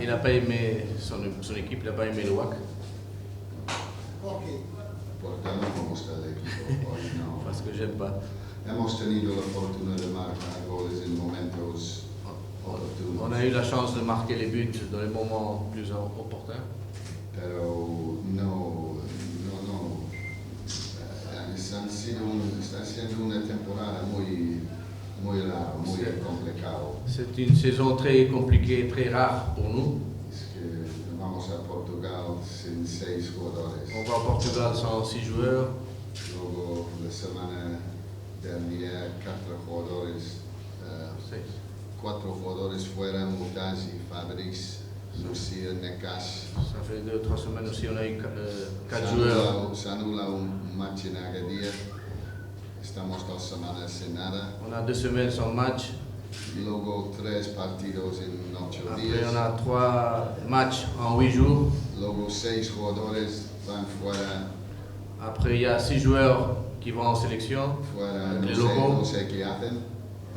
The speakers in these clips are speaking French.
il n'a pas aimé son équipe, il n'a pas aimé le WAC. Porque no me gusta el equipo hoy, no. Parce que j'aime pas. Hemos tenido la fortuna de marcar goles en momentos oportunos. On a eu la chance de marquer les buts dans les moments plus opportuns. Pero no. Está siendo una temporada muy rara, muy complicada. C'est une saison très compliquée, très rare pour nous. Es que vamos a Portugal sin 6 jugadores. On va au Portugal sans 6 joueurs. Luego la semana dernière, 4 jugadores. 4 jugadores fuera, Mutazi, Fabrice, Lucía, Nekas. Ça fait 2-3 semaines aussi, on a eu 4 joueurs. Se anula un match en Agadir. Estamos 2 semanas sin nada. On a 2 semaines sans match. Luego 3 partidos en 8 Après, días. on a 3 matchs en 8 jours. Luego 6 jugadores van fuera. Après, il y a 6 joueurs qui vont en sélection. Fuera, Les no locaux. sé qué hacen,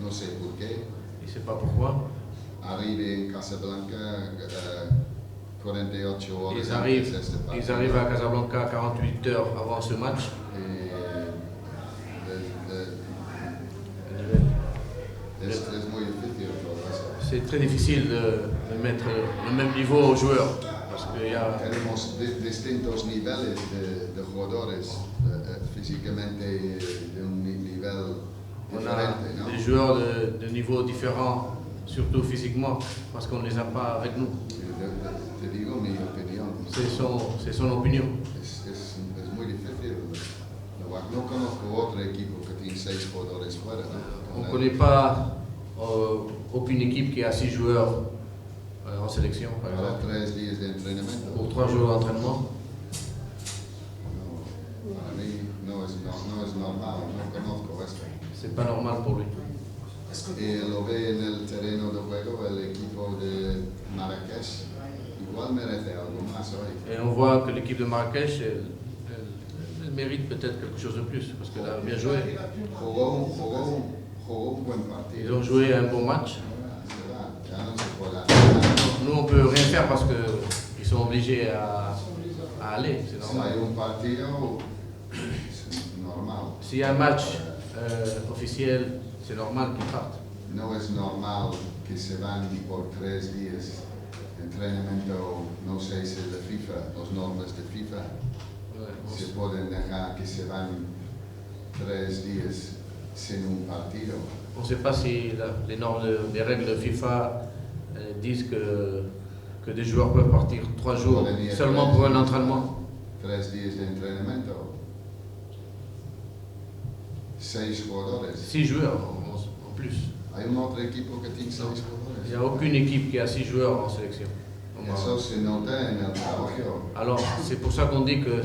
no sé por qué. Je ne sais pas pourquoi. Arrive en Casablanca 48 horas Ils antes de este arrivent partido. à Casablanca 48 heures avant ce match. Es muy difícil todo eso. C'est très difficile de mettre le même niveau aux joueurs. Parce qu'il y a Tenemos distintos niveles de jugadores, físicamente de un nivel on diferente, a ¿no? des joueurs de niveaux différents, surtout physiquement, parce qu'on ne les a pas avec nous. Te digo mi opinión. C'est son opinion. Es muy difícil. No conozco otro equipo que tiene 6 jugadores fuera, ¿no? On ne connaît pas aucune équipe qui a 6 joueurs en sélection, par Para exemple, 3 días de entrenamiento. pour 3 jours d'entraînement. No, para mí no es normal, no conozco esto. C'est pas normal pour lui. Y lo ve en el terreno de juego el equipo de Marrakech. Igual merece algo más hoy. Et on voit que l'équipe de Marrakech, elle mérite peut-être quelque chose de plus, parce qu'elle a bien joué. Jugó un buen partido. Ils ont joué un bon match. Ya no se puede hacer. Nous, on peut rien faire parce qu'ils sont obligés à aller, c'est Si normal. hay un partido, es normal. S'il y a un match officiel, c'est normal qu'ils partent. No es normal que se van por 3 días. Entrenamiento, no sé si de FIFA, las normas de FIFA, se pueden dejar que se van 3 días sin un partido. On ne sait pas si les normes, les règles de FIFA disent que des joueurs peuvent partir 3 jours seulement pour un entraînement. 3 días de entrenamiento. 6 jugadores. 6 joueurs en plus. Hay un otro equipo que tiene 6 Il n'y jugadores. a aucune équipe qui a 6 joueurs en sélection. Eso se nota en el trabajo. Alors, c'est pour ça qu'on dit que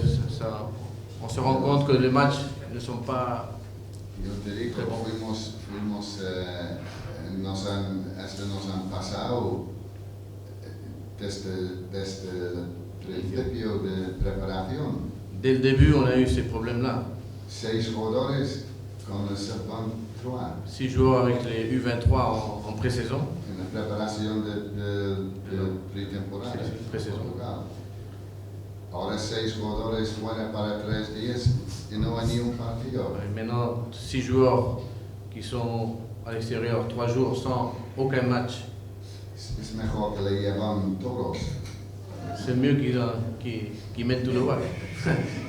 on se rend compte que les matchs ne sont pas. Yo te digo, nos han pasado desde el principio de preparación. Dès le début, on a eu ces problèmes-là. 6 jugadores con el sub-23 6 joueurs avec les U23 en pré-saison. en la preparación de pretemporada. Sí, pré-saison. Portugal. Ahora 6 jugadores fuera para 3 días y no hay ni un partido. Et maintenant, 6 joueurs qui sont à l'extérieur 3 jours sans aucun match. Es mejor que le llevan todos. C'est mieux qu'ils mettent tout le WAC,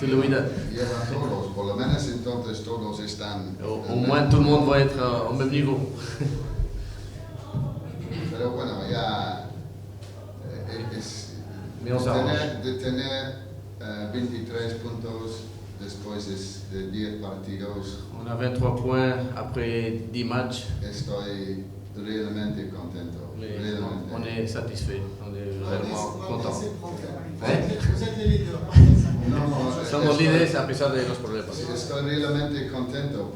tout le WIDAD. Llevan todos, por lo menos entonces todos están. Au moins, tout le monde va être au même niveau. Pero bueno, ya Mais on s'arrange. de tener 23 puntos después de 10 partidos, On a 23 points après 10 matchs. estoy realmente contento. Mais Realmente. on est satisfait, on est vraiment content. Vous êtes les leaders. Somos líderes a pesar de los problemas. Estoy realmente contento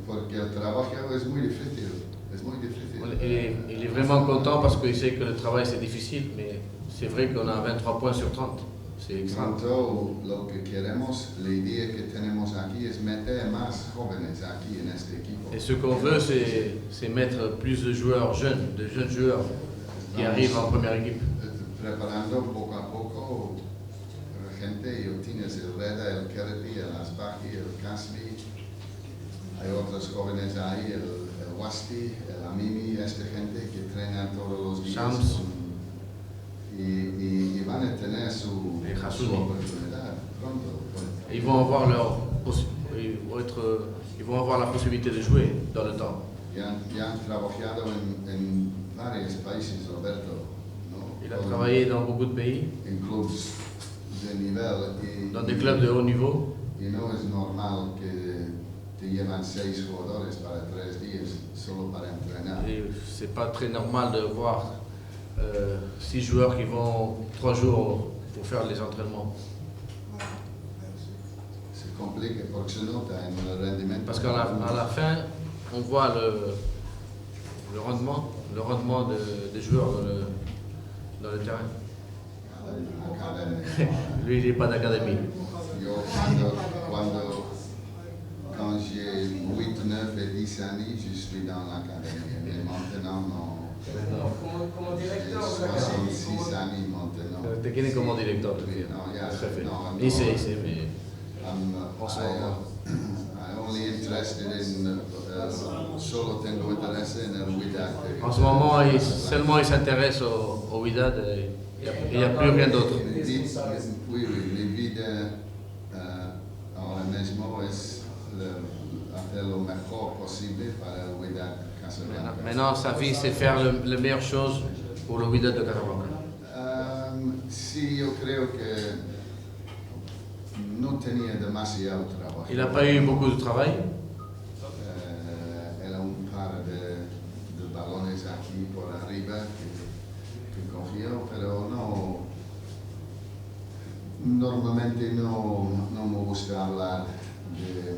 porque el trabajo es muy difícil. Es muy difícil. Il est vraiment content parce qu'il sait que le travail c'est difficile, mais c'est vrai qu'on a 23 points sur 30. C'est extra. Pronto lo que queremos, la idea que tenemos aquí es meter más jóvenes aquí en este equipo. Et ce qu'on veut, c'est mettre plus de joueurs jeunes, de jeunes joueurs. qui arrivent en première équipe. Preparando poco a poco gente, yo tienes el Reda, el Kerepi, el Asbahi, el Kasbi, hay otros jóvenes ahí, el Wasti, el Amimi, esta gente que entrenan todos los días. Shams. Y van a tener su oportunidad pronto. Ils vont avoir ils vont avoir la possibilité de jouer dans le temps. Ya han trabajado en varios países, Roberto. ¿No? Il a travaillé dans beaucoup de pays, En clubes de nivel. dans des clubs de haut niveau. Y no es normal que te llevan 6 jugadores para 3 días solo para entrenar. Et c'est pas très normal de voir 6 joueurs qui vont 3 jours pour faire les entraînements. Se complica porque se nota en el rendimiento. Parce qu'à la fin, on voit le rendement des joueurs dans le terrain. Lui, il n'est pas d'académie. Yo quand j'ai 8, 9 et 10 ans, je suis dans l'académie. Mais maintenant, non. Como director de la 66 ans maintenant. Te quieren como director. No, ya, Jefe. no, no. Dice, mais I'm only interested in, solo tengo interés en el Wydad. en ce moment, seulement il s'intéresse au Wydad et il n'y a plus rien d'autre. Oui, mi vida ahora mismo es hacer lo mejor posible para el Wydad Casablanca. Maintenant, sa vie, c'est faire la meilleure chose pour le Wydad de Casablanca. Sí, yo creo que no tenía demasiado trabajo. Il n'a pas eu beaucoup de travail. Era un par de balones aquí por arriba que cogió, pero no. Normalmente no me gusta hablar de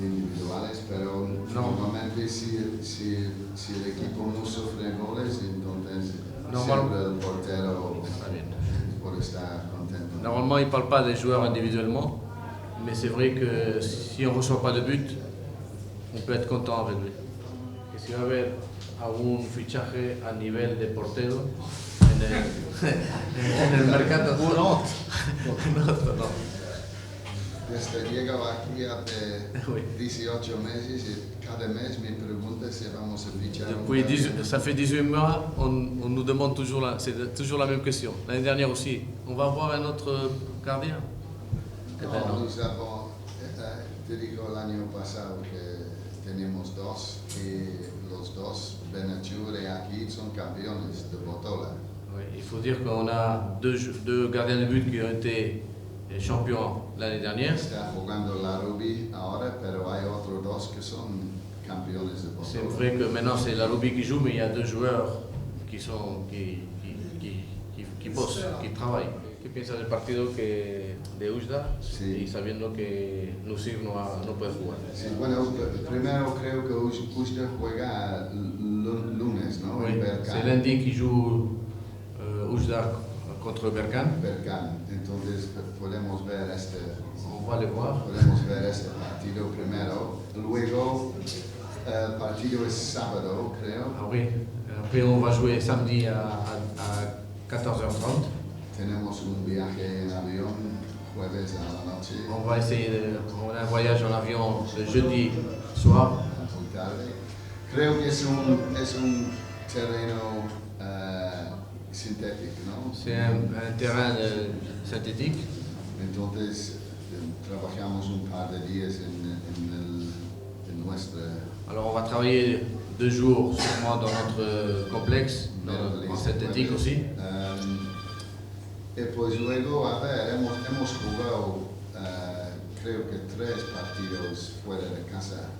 individuales, pero normalmente si el equipo no sufre goles, entonces siempre el portero puede estar contento. Normalement, il ne parle pas des joueurs individuellement, mais c'est vrai que si on ne reçoit pas de but, on peut être content avec lui. Que si va a haber algún fichaje a nivel de portero en el mercado. No. Desde llego aquí hace 18 meses y cada mes me pregunta si vamos a fichar. Ça fait 18 mois, on nous demande c'est toujours la même question. L'année dernière aussi, on va avoir un autre gardien. No, nous avons, te digo el año pasado que tenemos 2 y los 2, Benachour y aquí, son campeones de Botola. Oui, il faut dire qu'on a deux gardiens de but qui ont été champions l'année dernière. Está jugando la Ruby ahora, pero hay otros 2 que son campeones de Botola. C'est vrai que maintenant c'est la Ruby qui joue, mais il y a 2 joueurs qui bossent, qui travaillent. ¿Qué piensas del partido de Ujda? Sí. Y sabiendo que Nusir no puede jugar. Sí, bueno, primero creo que Ujda juega lunes, ¿no? Oui, En Berkane. c'est lundi qui joue Ujda contre Berkane. Berkane. Entonces podemos ver On va le voir. podemos ver este partido primero. Luego el partido es sábado, creo. Ah oui. Après on va jouer samedi à 14h30. Tenemos un viaje en avión jueves a la noche. On va essayer on a un voyage en avion le jeudi soir. Muy tarde. Creo que es un terreno sintético, ¿no? C'est un terrain synthétique. Entonces trabajamos un par de días en nuestra. Alors on va travailler 2 jours sûrement dans notre complexe, en synthétique aussi. Y pues luego, a ver, hemos jugado creo que 3 partidos fuera de casa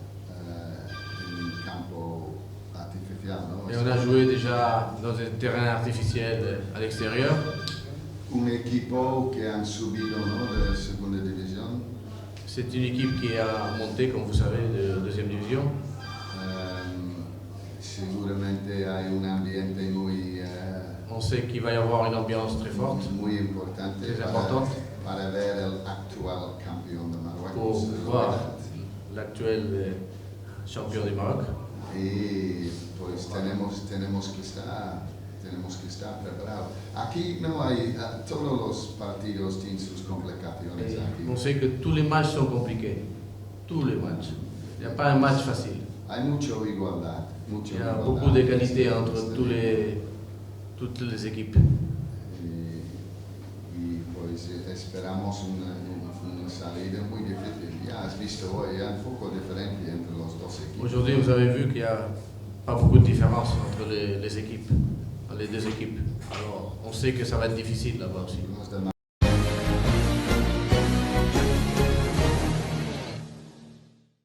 en campo artificial, ¿no? Et on a joué déjà dans un terrain artificiel à l'extérieur. Un equipo que han subido, ¿no? De segunda división. C'est une équipe qui a monté, comme vous savez, de 2e division. Seguramente hay un ambiente muy On sait qu'il va y avoir une ambiance très forte muy importante Très importante. para ver el actual campeón de Marruecos. pour voir l'actuel champion du Maroc. Y pues tenemos que estar tenemos que estar preparados. Aquí no hay, todos los partidos tienen sus complicaciones aquí. On sait que tous les matchs sont compliqués. Tous les matchs. Il n'y a pas un match facile. Hay mucha igualdad. Il y a beaucoup de qualité entre toutes les équipes. Y pues esperamos una salida muy difícil. Ya has visto hoy, hay un poco de diferencia entre los dos equipos. Aujourd'hui, vous avez vu qu'il n'y a pas beaucoup de différence entre les équipes, les deux équipes. Alors, on sait que ça va être difficile là-bas aussi. Los demás